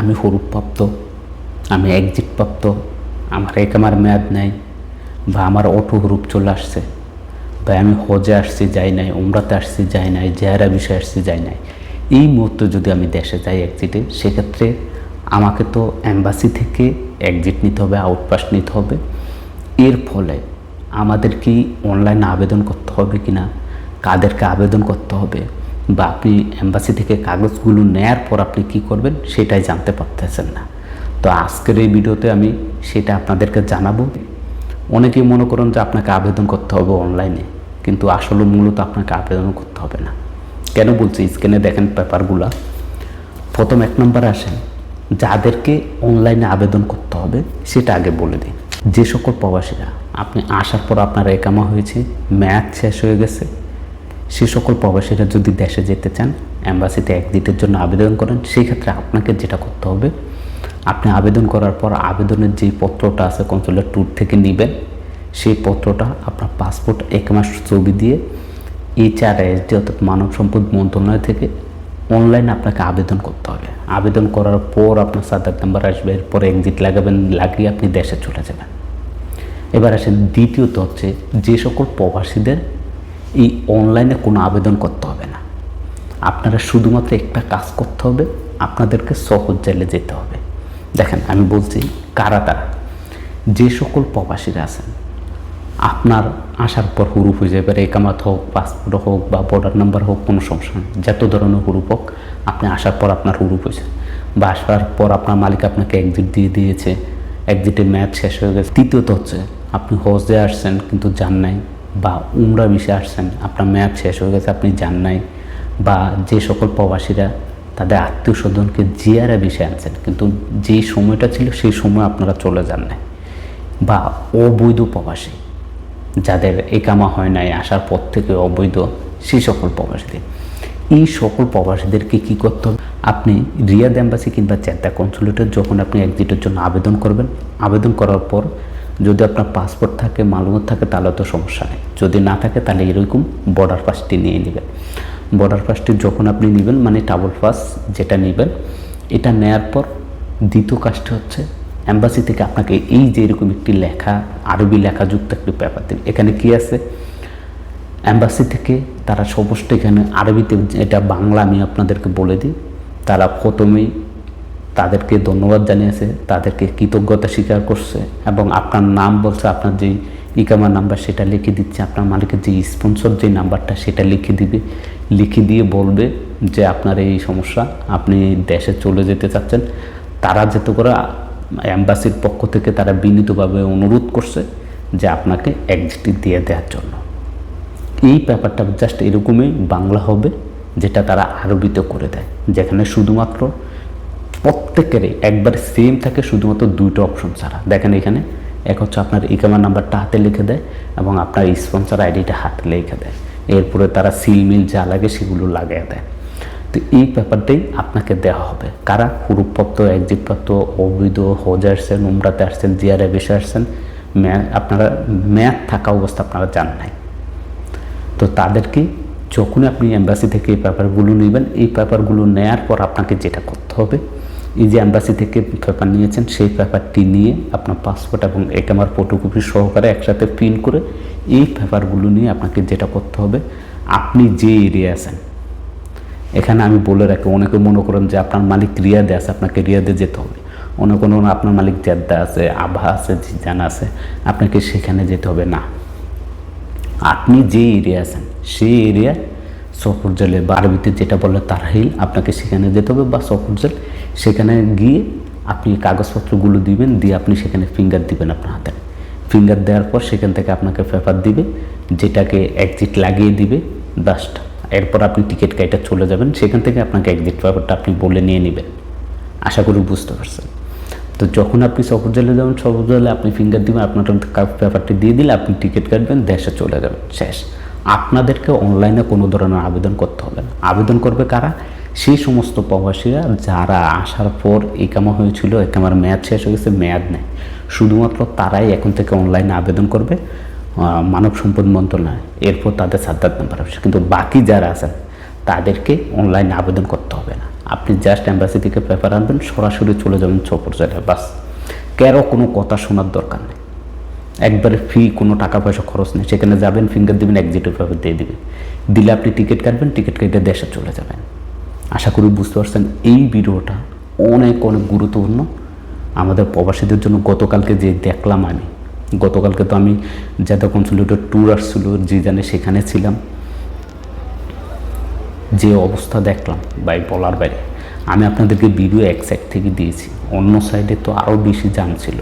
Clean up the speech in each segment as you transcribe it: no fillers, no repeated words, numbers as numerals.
আমি হরুপ্রাপ্ত, আমি এক্সিট প্রাপ্ত, আমার একামার মেয়াদ নেই, বা আমার অটো হরুপ চলে আসছে, বা আমি হজে আসছি যাই নাই, উমরাতে আসছি যাই নাই, জেহারা বিষয়ে আসছি যাই নাই, এই মুহূর্তে যদি আমি দেশে যাই এক্সিটে, সেক্ষেত্রে আমাকে তো অ্যাম্বাসি থেকে এক্সিট নিতে হবে, আউটপাস নিতে হবে। এর ফলে আমাদের কি অনলাইনে আবেদন করতে হবে কি না, কাদেরকে আবেদন করতে হবে, বা আপনি অ্যাম্বাসি থেকে কাগজগুলো নেয়ার পর আপনি কি করবেন সেটাই জানতে পারতেছেন না। তো আজকের এই ভিডিওতে আমি সেটা আপনাদেরকে জানাবো। অনেকেই মনে করেন যে আপনাকে আবেদন করতে হবে অনলাইনে, কিন্তু আসলে মূলত আপনাকে আবেদন করতে হবে না। কেন বলছি, স্ক্রিনে দেখেন পেপারগুলা। প্রথম 1 নম্বরে আসেন, যাদেরকে অনলাইনে আবেদন করতে হবে সেটা আগে বলে দিন। যে সকল প্রবাসীরা আপনি আসার পর আপনার একামা হয়েছে, মেয়াদ শেষ হয়ে গেছে, সে সকল প্রবাসীরা যদি দেশে যেতে চান, অ্যাম্বাসিতে এক্সিটের জন্য আবেদন করেন, সেই ক্ষেত্রে আপনাকে যেটা করতে হবে, আপনি আবেদন করার পর আবেদনের যেই পত্রটা আছে কনসুলেট ট্যুর থেকে নেবেন, সেই পত্রটা আপনার পাসপোর্ট 1 মাস ছবি দিয়ে HRSD অর্থাৎ মানব সম্পদ মন্ত্রণালয় থেকে অনলাইনে আপনাকে আবেদন করতে হবে। আবেদন করার পর আপনার সাদার নাম্বার আসবে, এরপর এক্সিট লাগাবেন, লাগিয়ে আপনি দেশে চলে যাবেন। এবার আসেন দ্বিতীয়ত হচ্ছে, যে সকল প্রবাসীদের এই অনলাইনে কোনো আবেদন করতে হবে না, আপনারা শুধুমাত্র একটা কাজ করতে হবে, আপনাদেরকে সহজ জেলে যেতে হবে। দেখেন আমি বলছি কারা তারা। যে সকল প্রবাসীরা আছেন, আপনার আসার পর হুরুপ হয়ে যাবে, একামাত হোক, পাসপোর্ট হোক, বা বর্ডার নাম্বার হোক, কোনো সমস্যা নেই। যত ধরনের হুরুপ হোক, আপনি আসার পর আপনার হুরুপ হয়েছে, বা আসার পর আপনার মালিক আপনাকে এক্সিট দিয়ে দিয়েছে, এক্সিটের মেয়াদ শেষ হয়ে গেছে। তৃতীয়ত হচ্ছে, আপনি হজে আসছেন কিন্তু যান নাই, বা উমরা বিষয়ে আসছেন, আপনার মেয়াদ শেষ হয়ে গেছে, আপনি যান নাই, বা যে সকল প্রবাসীরা তাদের আত্মীয় স্বজনকে জিয়ারা বিষয়ে আনছেন, কিন্তু যেই সময়টা ছিল সেই সময় আপনারা চলে যান নাই, বা অবৈধ প্রবাসী যাদের একামা হয় নাই, আসার পর থেকে অবৈধ, সেই সকল প্রবাসীদের, এই সকল প্রবাসীদেরকে কী করতে হবে, আপনি রিয়াদ এম্বাসি কিংবা জেদ্দা কনসুলেটে যখন আপনি এক্সিটের জন্য আবেদন করবেন, আবেদন করার পর যদি আপনার পাসপোর্ট থাকে, মালুমাত থাকে, তাহলে তো সমস্যা নেই। যদি না থাকে তাহলে এরকম বর্ডার পাসটি নিয়ে নেবেন। বর্ডার পাসটি যখন আপনি নেবেন, মানে ট্রাভেল পাস যেটা নেবেন, এটা নেয়ার পর দ্বিতীয় কাজটা হচ্ছে, অ্যাম্বাসি থেকে আপনাকে এই যে এরকম একটি লেখা, আরবি লেখাযুক্ত একটি পেপার দেবে। এখানে কি আছে, অ্যাম্বাসি থেকে তারা সমস্ত এখানে আরবিতে, এটা বাংলা আমি আপনাদেরকে বলে দিই, তারা প্রথমেই তাদেরকে ধন্যবাদ জানিয়েছে, তাদেরকে কৃতজ্ঞতা স্বীকার করছে, এবং আপনার নাম বলছে, আপনার যেই ইকামা নাম্বার সেটা লিখে দিচ্ছে, আপনার মালিকের যে স্পন্সর যে নাম্বারটা সেটা লিখে দিবে, লিখে দিয়ে বলবে যে আপনার এই সমস্যা, আপনি দেশে চলে যেতে চাচ্ছেন। তারা যেতে করে অ্যাম্বাসির পক্ষ থেকে তারা বিনীতভাবে অনুরোধ করছে যে আপনাকে এক্সিট দিয়ে দেওয়ার জন্য। এই ব্যাপারটা জাস্ট এরকমই বাংলা হবে, যেটা তারা আরবিতে করে দেয়, যেখানে শুধুমাত্র প্রত্যেকেরই একবার সেম থাকে, শুধুমাত্র 2টা অপশন ছাড়া। দেখেন এখানে এক হচ্ছে আপনার ইকামা নাম্বারটা হাতে লিখে দেয়, এবং আপনার স্পন্সর আইডিটা হাতে লিখে দেয়, এরপরে তারা সিল মিল যা লাগে সেগুলো লাগিয়ে দেয়। তো এই ব্যাপারটাই আপনাকে দেওয়া হবে। কারা হুরুপ্রাপ্ত, এক্সিটপ্রাপ্ত, অবৈধ, হজে আসছেন, উমরাতে আসছেন, জিয়ারে বেশি আসছেন, আপনারা মেয়াদ থাকা অবস্থা আপনারা জান নাই, তো তাদেরকে যখনই আপনি অ্যাম্বাসি থেকে এই পেপারগুলো নেবেন, এই পেপারগুলো নেওয়ার পর আপনাকে যেটা করতে হবে, এই যে অ্যাম্বাসি থেকে পেপার নিয়েছেন, সেই পেপারটি নিয়ে আপনার পাসপোর্ট এবং একামার ফটোকপি সহকারে একসাথে প্রিন্ট করে এই পেপারগুলো নিয়ে আপনাকে যেটা করতে হবে, আপনি যে এরিয়া আছেন, এখানে আমি বলে রাখি, অনেকে মনে করেন যে আপনার মালিক রিয়াদে আছে, আপনাকে রিয়াদে যেতে হবে, অনেকে আপনার মালিক জেদ্দা আছে, আভা আছে, জিজান আছে, আপনাকে সেখানে যেতে হবে না। আপনি যে এরিয়া আছেন সেই এরিয়া সফর জেলে, বা আরবিতে যেটা বলে তারহিল, আপনাকে সেখানে যেতে হবে, বা সফর জেল, সেখানে গিয়ে আপনি কাগজপত্রগুলো দিবেন, দিয়ে আপনি সেখানে ফিঙ্গার দিবেন আপনার হাতে। ফিঙ্গার দেওয়ার পর সেখান থেকে আপনাকে পেপার দিবে, যেটাকে এক্সিট লাগিয়ে দিবে, জাস্ট এরপর আপনি টিকিট কেটে চলে যাবেন, সেখান থেকে আপনাকে এক্সিট পেপারটা আপনি বলে নিয়ে নেবেন। আশা করি বুঝতে পারছেন। তো যখন আপনি সফর জেলে যাবেন, সফর জেলে আপনি ফিঙ্গার দিবেন, আপনার পেপারটি দিয়ে দিলে আপনি টিকিট কাটবেন, দেশে চলে যাবেন, শেষ। আপনাদেরকে অনলাইনে কোনো ধরনের আবেদন করতে হবে না। আবেদন করবে কারা, সেই সমস্ত প্রবাসীরা যারা আসার পর একামা হয়েছিল, একামার মেয়াদ শেষ হয়ে গেছে, মেয়াদ নেই, শুধুমাত্র তারাই এখন থেকে অনলাইনে আবেদন করবে মানব সম্পদ মন্ত্রণালয়, এরপর তাদের সাদ্দাত নাম্বার আসবে। কিন্তু বাকি যারা আছেন তাদেরকে অনলাইনে আবেদন করতে হবে না। আপনি জাস্ট এম্বাসি থেকে পেপার আনবেন, সরাসরি চলে যাবেন চোপড় জেলায়, বাস। কারো কোনো কথা শোনার দরকার নেই, একবারে ফ্রি, কোনো টাকা পয়সা খরচ নেই। সেখানে যাবেন, ফিঙ্গার দেবেন, এক্সিটের পেপার দিয়ে দিবেন, দিলে আপনি টিকিট কাটবেন, টিকিট কেটে দেশে চলে যাবেন। আশা করি বুঝতে পারছেন এই ভিডিওটা অনেক অনেক গুরুত্বপূর্ণ আমাদের প্রবাসীদের জন্য। গতকালকে যে দেখলাম আমি, গতকালকে তো আমি যাদের কনসুলেটের ট্যুর আসছিল জিজানে, সেখানে ছিলাম, যে অবস্থা দেখলাম ভাই বলার বাইরে। আমি আপনাদেরকে ভিডিও এক সাইড থেকে দিয়েছি, অন্য সাইডে তো আরও বেশি জাম ছিল,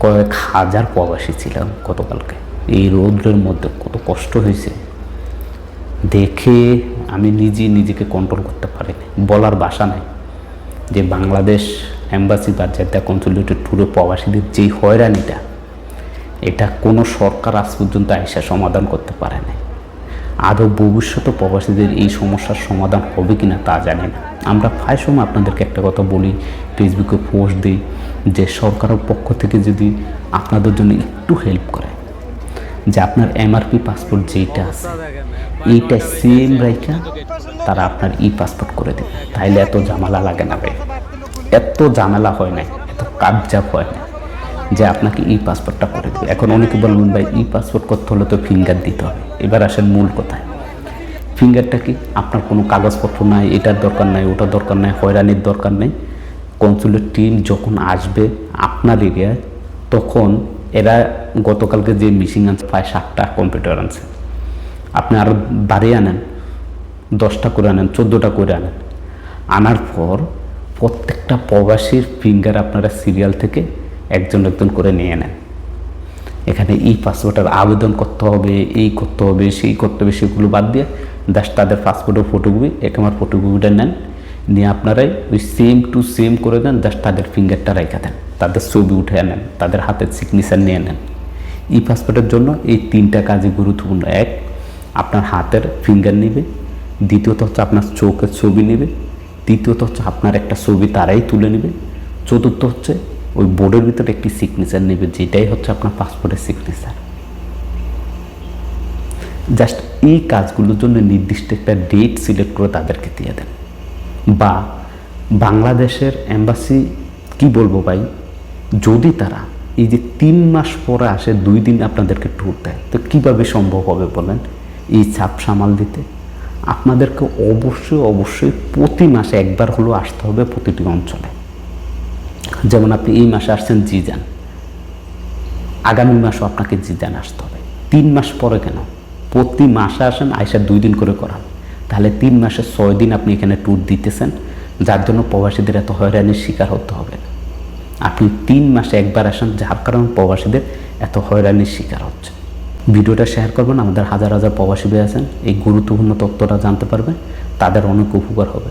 কয়েক হাজার প্রবাসী ছিলাম গতকালকে। এই রৌদ্রের মধ্যে কত কষ্ট হয়েছে দেখে আমি নিজেকে কন্ট্রোল করতে পারিনি, বলার ভাষা নাই। যে বাংলাদেশ এম্বাসি বা জেদ্দা কনসুলেটের ট্যুরে প্রবাসীদের যেই হয়রানিটা, এটা কোনো সরকার আজ পর্যন্ত আইসা সমাধান করতে পারে না। আদৌ ভবিষ্যতে প্রবাসীদের এই সমস্যার সমাধান হবে কিনা তা জানি না। আমরা প্রায় সময় আপনাদেরকে একটা কথা বলি, ফেসবুকে পোস্ট দিই, যে সরকারের পক্ষ থেকে যদি আপনাদের জন্য একটু হেল্প করে, যে আপনার এমআরপি পাসপোর্ট যেইটা আছে এইটা সেম রাইটা তারা আপনার পাসপোর্ট করে দেবে, তাইলে এত ঝামেলা লাগে না ভাই, এত ঝামেলা হয় না, এত কাবজাব হয় না যে আপনাকে পাসপোর্টটা করে দেবে। এখন অনেকে বলবেন ভাই পাসপোর্ট করতে হলে তো ফিঙ্গার দিতে হবে। এবার আসেন মূল কথায়, ফিঙ্গারটা কি? আপনার কোনো কাগজপত্র নাই, এটার দরকার নাই, ওটার দরকার নাই, হয়রানির দরকার নেই। কনসুলেট টিম যখন আসবে আপনার এরিয়ায়, তখন এরা গতকালকে যে মিশিং আনছে প্রায় 7টা কম্পিউটার আনছে, আপনি আরও বাড়িয়ে আনেন, 10টা করে আনেন, 14টা করে আনেন, আনার পর প্রত্যেকটা প্রবাসীর ফিঙ্গার আপনারা সিরিয়াল থেকে একজন করে নিয়ে নেন। এখানে পাসপোর্টের আবেদন করতে হবে, এই করতে হবে, সেই করতে হবে, সেগুলো বাদ দিয়ে জাস্ট তাদের পাসপোর্টের ফটোকপি, আমার ফটোকপিটা নেন, নিয়ে আপনারাই ওই সেম টু সেম করে দেন, জাস্ট তাদের ফিঙ্গারটা রেখে দেন, তাদের ছবি উঠে নেন, তাদের হাতের সিগনেচার নিয়ে নেন। পাসপোর্টের জন্য এই 3টা কাজই গুরুত্বপূর্ণ। এক, আপনার হাতের ফিঙ্গার নেবে, দ্বিতীয়ত হচ্ছে আপনার চোখের ছবি নেবে, তৃতীয়ত হচ্ছে আপনার একটা ছবি তারাই তুলে নেবে, চতুর্থ হচ্ছে ওই বোর্ডের ভিতরে একটি সিগনেচার নেবে, যেটাই হচ্ছে আপনার পাসপোর্টের সিগনেচার। জাস্ট এই কাজগুলোর জন্য নির্দিষ্ট একটা ডেট সিলেক্ট করে তাদেরকে দিয়ে দেন। বা বাংলাদেশের এম্বাসি কি বলবো ভাই, যদি তারা এই যে 3 মাস পরে আসে 2 দিন আপনাদেরকে ট্যুর দেয়, তো কীভাবে সম্ভব হবে বলেন এই চাপ সামাল দিতে? আপনাদেরকে অবশ্যই প্রতি মাসে একবার হলেও আসতে হবে প্রতিটি অঞ্চলে। যেমন আপনি এই মাসে আসছেন জিজান, আগামী মাসও আপনাকে জিজান আসতে হবে। 3 মাস পরে কেন? প্রতি মাসে আসেন, আইসা 2 দিন করে করান, তাহলে 3 মাসে 6 দিন আপনি এখানে ট্যুর দিতেছেন, যার জন্য প্রবাসীদের এত হয়রানির শিকার হতে হবে না। আপনি 3 মাসে একবার আসেন, যার কারণে প্রবাসীদের এত হয়রানির শিকার হচ্ছে। ভিডিওটা শেয়ার করবেন, আমাদের হাজার হাজার প্রবাসী ভাই আছেন, এই গুরুত্বপূর্ণ তথ্যটা জানতে পারবেন, তাদের অনেক উপকার হবে।